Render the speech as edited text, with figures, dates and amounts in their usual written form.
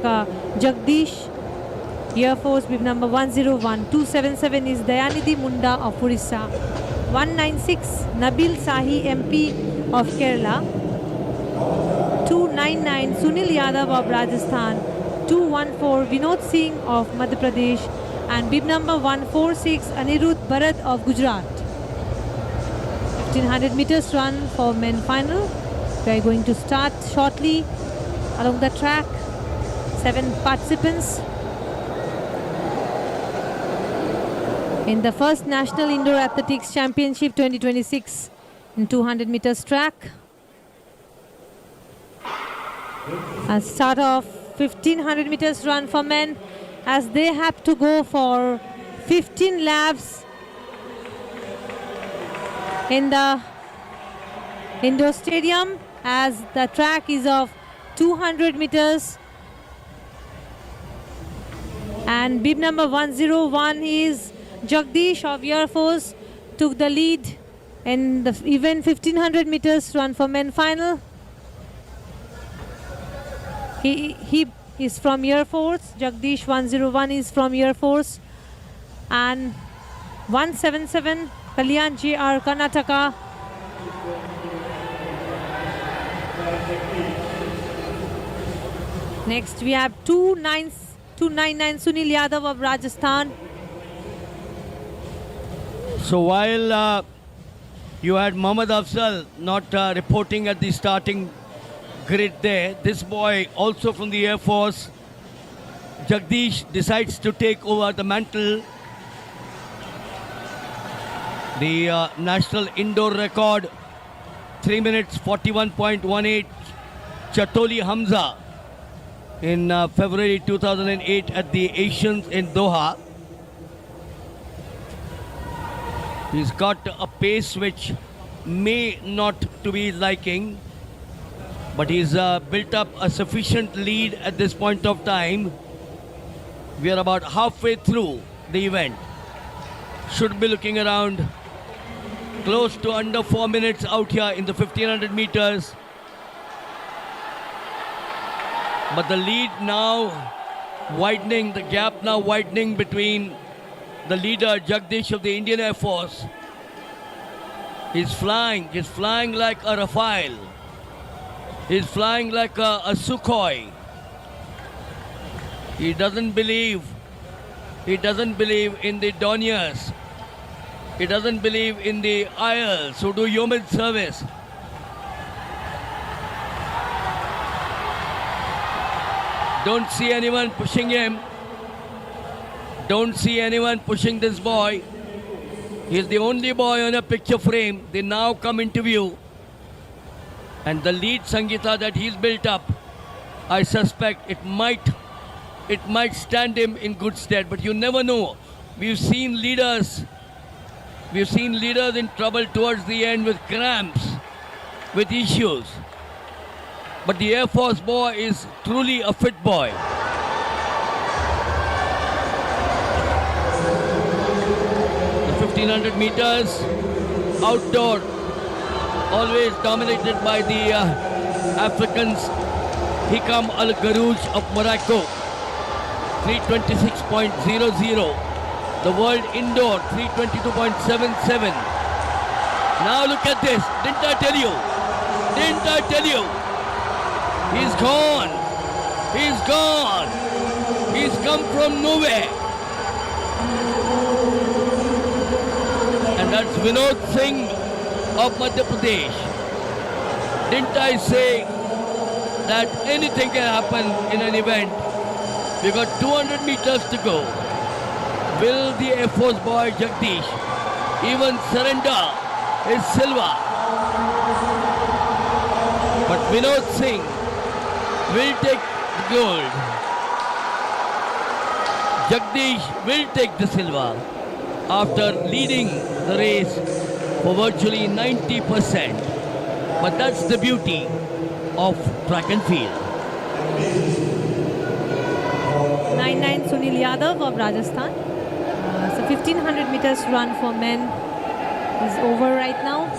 Karnataka, Jagdish, Air Force, bib number 101. 277 is Dayanidhi Munda of Orissa. 196, Nabil Sahi, MP of Kerala. 299, Sunil Yadav of Rajasthan. 214, Vinod Singh of Madhya Pradesh. And bib number 146, Anirudh Bharat of Gujarat. 1500 meters run for men final. We are going to start shortly along the track. 7 participants in the first National Indoor Athletics Championship 2026 in 200 meters track. A start of 1500 meters run for men as they have to go for 15 laps in the indoor stadium as the track is of 200 meters. And bib number 101 is Jagdish of Air Force, took the lead in the event 1500 meters run for men final. He is from Air Force. Jagdish 101 is from Air Force. And 177 Kalyan JR Karnataka. Next we have 299 Sunil Yadav of Rajasthan. So while you had Mohammad Afzal not reporting at the starting grid there, this boy also from the Air Force, Jagdish, decides to take over the mantle. The national indoor record, 3 minutes 41.18, Chatoli Hamza in February 2008 at the Asians in Doha. He's got a pace which may not to be liking, but he's built up a sufficient lead at this point of time. We are about halfway through the event. Should be looking around close to under 4 minutes out here in the 1500 meters. But the lead now widening, the gap now widening between the leader Jagdish of the Indian Air Force. He's flying like a Rafale. He's flying like a Sukhoi. He doesn't believe in the Dorniers. He doesn't believe in the ILs who do yeoman service. Don't see anyone pushing him. Don't see anyone pushing this boy. He's the only boy on a picture frame. They now come into view. And the lead Sangeeta that he's built up, I suspect it might stand him in good stead, but you never know. We've seen leaders in trouble towards the end with cramps, with issues. But the Air Force boy is truly a fit boy. The 1500 meters outdoor, always dominated by the Africans. Hikam Al Garouj of Morocco, 326.00. The world indoor, 322.77. Now look at this. Didn't I tell you? Didn't I tell you? He's gone. He's gone. He's come from nowhere. And that's Vinod Singh of Madhya Pradesh. Didn't I say that anything can happen in an event? We've got 200 meters to go. Will the Air Force boy Jagdish even surrender his silver? But Vinod Singh will take the gold. Jagdish will take the silver after leading the race for virtually 90%. But that's the beauty of track and field. 99 Sunil Yadav of Rajasthan. So 1500 meters run for men is over right now.